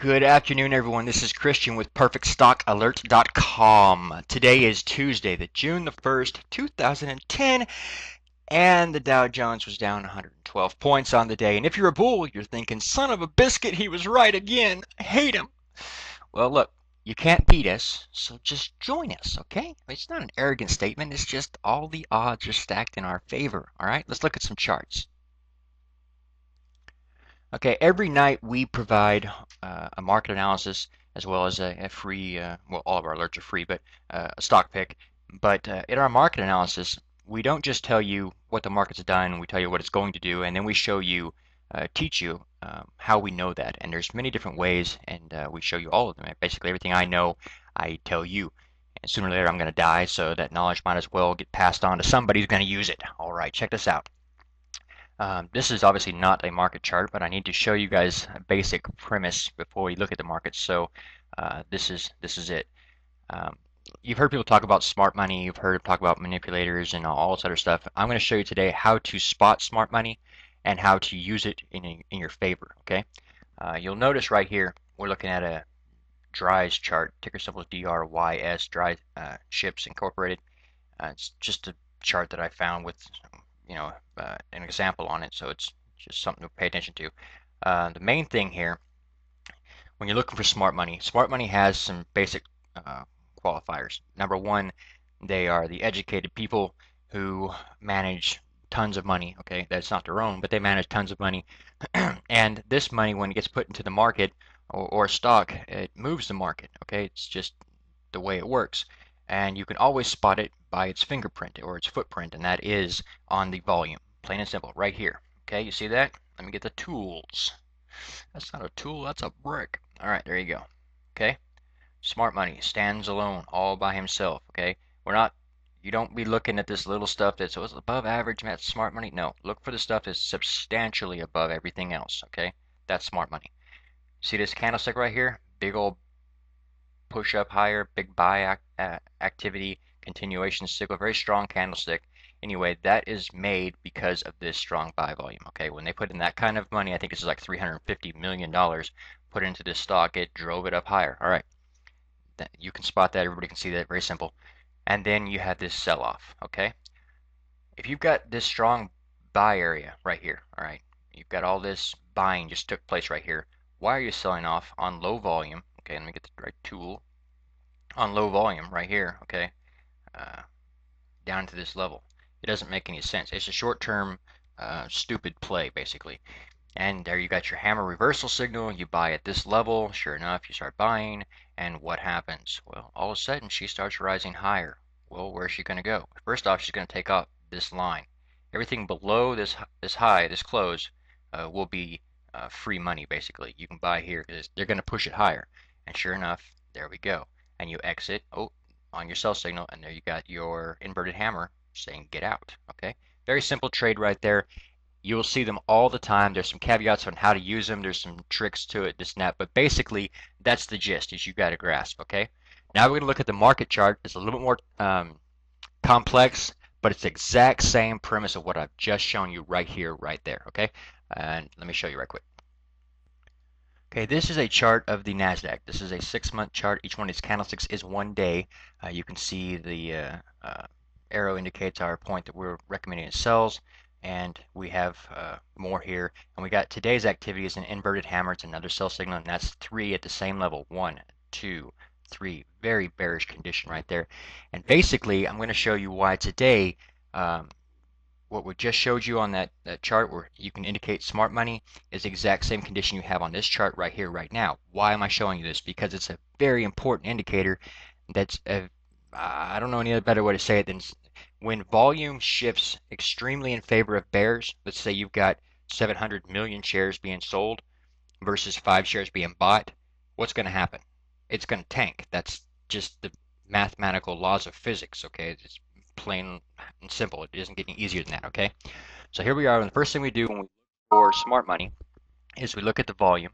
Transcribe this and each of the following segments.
Good afternoon, everyone. This is Christian with PerfectStockAlert.com. Today is Tuesday, June the 1st, 2010, and the Dow Jones was down 112 points on the day. And if you're a bull, you're thinking, son of a biscuit, he was right again. I hate him. Well, look, you can't beat us, so just join us, okay? It's not an arrogant statement. It's just all the odds are stacked in our favor, all right? Let's look at some charts. Okay, every night we provide a market analysis as well as a free, well, all of our alerts are free, but a stock pick. But in our market analysis, we don't just tell you what the market's done, we tell you what it's going to do, and then we show you, teach you how we know that. And there's many different ways, and we show you all of them. Basically, everything I know, I tell you. And sooner or later, I'm going to die, so that knowledge might as well get passed on to somebody who's going to use it. All right, check this out. This is obviously not a market chart, but I need to show you guys a basic premise before we look at the markets. So this is it. Um, you've heard people talk about smart money. You've heard talk about manipulators and all this other stuff. I'm going to show you today how to spot smart money and how to use it in your favor. Okay. You'll notice right here we're looking at a DRYS chart. Ticker symbol is DRYS. Dry Ships Incorporated. It's just a chart that I found with an example on it, so it's just something to pay attention to. The main thing here, when you're looking for smart money has some basic qualifiers. Number one, they are the educated people who manage tons of money. Okay, that's not their own, but they manage tons of money, and this money, when it gets put into the market or stock, it moves the market. Okay, it's just the way it works. And you can always spot it by its fingerprint or its footprint, and that is on the volume. Plain and simple, right here. Okay, you see that? Let me get the tools. That's not a tool, that's a brick. All right, there you go. Okay, smart money stands alone, all by himself. Okay, you don't be looking at this little stuff that's above average, that's smart money. No, look for the stuff that's substantially above everything else. Okay, that's smart money. See this candlestick right here? Big old push up higher, big buy activity, continuation signal, very strong candlestick. Anyway, that is made because of this strong buy volume. Okay, when they put in that kind of money, I think this is like $350 million put into this stock, it drove it up higher. All right, you can spot that, everybody can see that, very simple. And then you have this sell off. Okay, if you've got this strong buy area right here, all right, you've got all this buying just took place right here. Why are you selling off on low volume? Okay, let me get the right tool. On low volume right here, okay, down to this level. It doesn't make any sense. It's a short-term stupid play, basically. And there you got your hammer reversal signal. You buy at this level. Sure enough, you start buying. And what happens? Well, all of a sudden, she starts rising higher. Well, where's she going to go? First off, she's going to take off this line. Everything below this high, this close, will be free money, basically. You can buy here because they're going to push it higher. And sure enough, there we go. And you exit on your sell signal, and there you got your inverted hammer saying get out. Okay, very simple trade right there. You will see them all the time. There's some caveats on how to use them. There's some tricks to it, this and that, but basically that's the gist, is you got to grasp. Okay, now we're going to look at the market chart. It's a little bit more complex, but it's the exact same premise of what I've just shown you right here, right there. Okay, and let me show you right quick. Okay, this is a chart of the NASDAQ. This is a 6-month chart. Each one of these candlesticks is 1 day. You can see the arrow indicates our point that we're recommending it sells, and we have more here. And we got today's activity is an inverted hammer. It's another sell signal, and that's 3 at the same level. 1, 2, 3. Very bearish condition right there. And basically, I'm going to show you why today what we just showed you on that chart where you can indicate smart money is the exact same condition you have on this chart right here, right now. Why am I showing you this? Because it's a very important indicator that's, I don't know any other better way to say it than when volume shifts extremely in favor of bears. Let's say you've got 700 million shares being sold versus 5 shares being bought. What's going to happen? It's going to tank. That's just the mathematical laws of physics, okay? It's plain and simple. It isn't getting easier than that, okay? So here we are, and the first thing we do when we look for smart money is we look at the volume,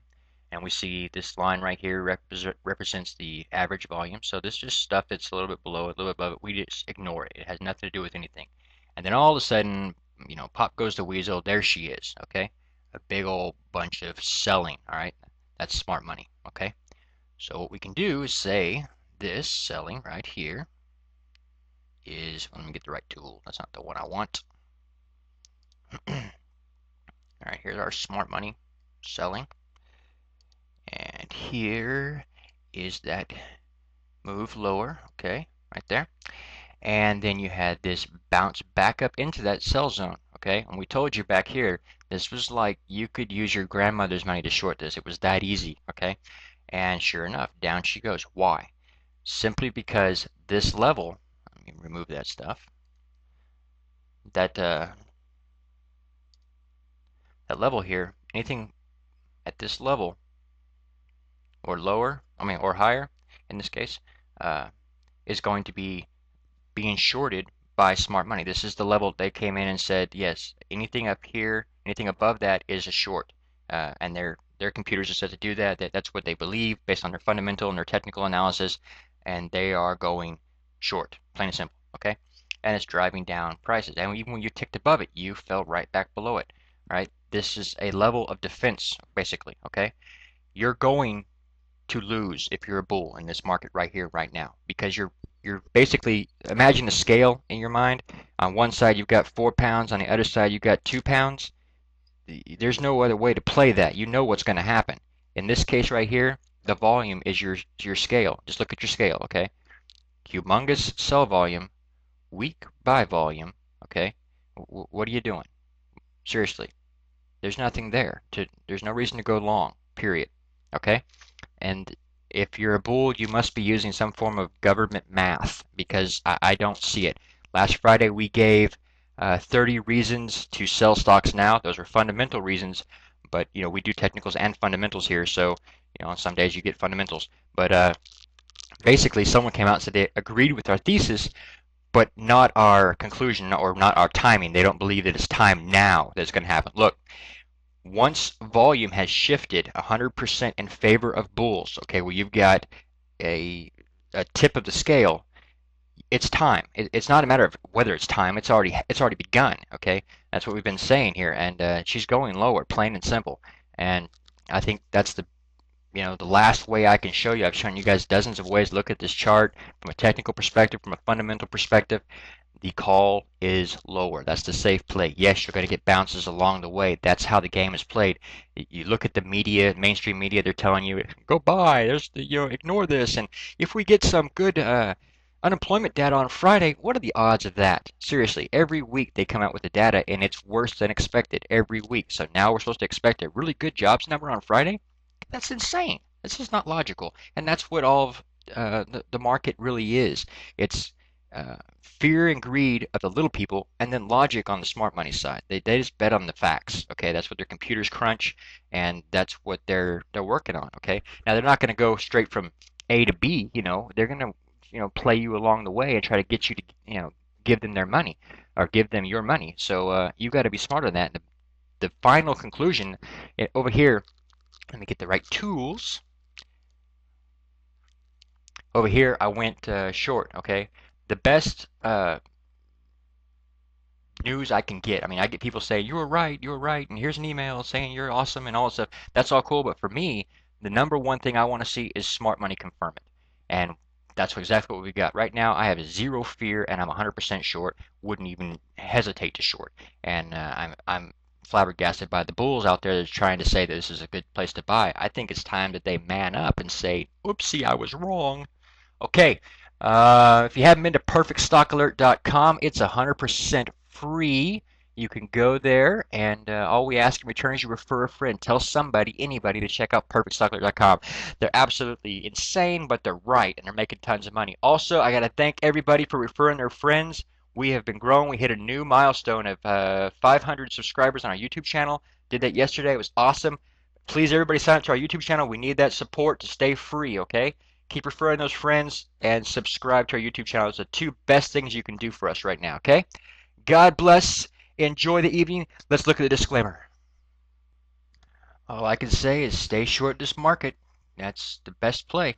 and we see this line right here represents the average volume. So this is just stuff that's a little bit below it, a little bit above it. We just ignore it. It has nothing to do with anything. And then all of a sudden, you know, pop goes the weasel. There she is, okay? A big old bunch of selling, all right? That's smart money, okay? So what we can do is say this selling right here is, let me get the right tool. That's not the one I want. All right, here's our smart money selling. And here is that move lower, okay, right there. And then you had this bounce back up into that sell zone, okay? And we told you back here, this was like you could use your grandmother's money to short this. It was that easy, okay? And sure enough, down she goes. Why? Simply because this level, let me remove that stuff, that level here, anything at this level or lower, or higher in this case, is going to be being shorted by smart money. This is the level they came in and said, yes, anything up here, anything above that is a short. And their computers are set to do that. That's what they believe based on their fundamental and their technical analysis, and they are going short, plain and simple. Okay, and it's driving down prices. And even when you ticked above it, you fell right back below it. Right? This is a level of defense, basically. Okay, you're going to lose if you're a bull in this market right here, right now, because you're basically, imagine a scale in your mind. On one side you've got 4 pounds, on the other side you've got 2 pounds. There's no other way to play that. You know what's going to happen. In this case right here, the volume is your scale. Just look at your scale, okay? Humongous sell volume, weak buy volume, okay? What are you doing? Seriously, there's nothing there. There's no reason to go long, period. Okay? And if you're a bull, you must be using some form of government math, because I don't see it. Last Friday we gave 30 reasons to sell stocks now. Those are fundamental reasons, but we do technicals and fundamentals here, so on some days you get fundamentals. But basically someone came out and said they agreed with our thesis, but not our conclusion or not our timing. They don't believe that it's time now that it's going to happen. Look, once volume has shifted 100% in favor of bulls, okay, well, you've got a tip of the scale, it's time. It's not a matter of whether it's time. It's already begun. Okay, that's what we've been saying here, and she's going lower, plain and simple. And I think that's the last way I can show you. I've shown you guys dozens of ways to look at this chart from a technical perspective, from a fundamental perspective. The call is lower. That's the safe play. Yes, you're going to get bounces along the way. That's how the game is played. You look at the media, mainstream media, they're telling you, go buy, ignore this. And if we get some good unemployment data on Friday, what are the odds of that? Seriously, every week they come out with the data and it's worse than expected every week. So now we're supposed to expect a really good jobs number on Friday? That's insane. This is not logical. And that's what all of the market really is. It's fear and greed of the little people, and then logic on the smart money side. They just bet on the facts. Okay, that's what their computers crunch, and that's what they're working on. Okay, now they're not going to go straight from A to B. They're going to play you along the way and try to get you to give them their money or give them your money. So you've got to be smart on that. The final conclusion over here. Let me get the right tools. Over here, I went short. Okay. The best news I can get. I get people saying, you were right, and here's an email saying you're awesome and all that stuff. That's all cool, but for me, the number one thing I want to see is smart money confirm it. And that's exactly what we got. Right now, I have zero fear, and I'm 100% short. Wouldn't even hesitate to short. And I'm flabbergasted by the bulls out there that's trying to say that this is a good place to buy. I think it's time that they man up and say, oopsie, I was wrong. Okay, if you haven't been to perfectstockalert.com, it's 100% free. You can go there, and all we ask in return is you refer a friend. Tell somebody, anybody, to check out perfectstockalert.com. They're absolutely insane, but they're right, and they're making tons of money. Also, I got to thank everybody for referring their friends. We have been growing. We hit a new milestone of 500 subscribers on our YouTube channel. Did that yesterday. It was awesome. Please, everybody, sign up to our YouTube channel. We need that support to stay free, okay? Keep referring those friends and subscribe to our YouTube channel. It's the two best things you can do for us right now, okay? God bless. Enjoy the evening. Let's look at the disclaimer. All I can say is stay short this market. That's the best play.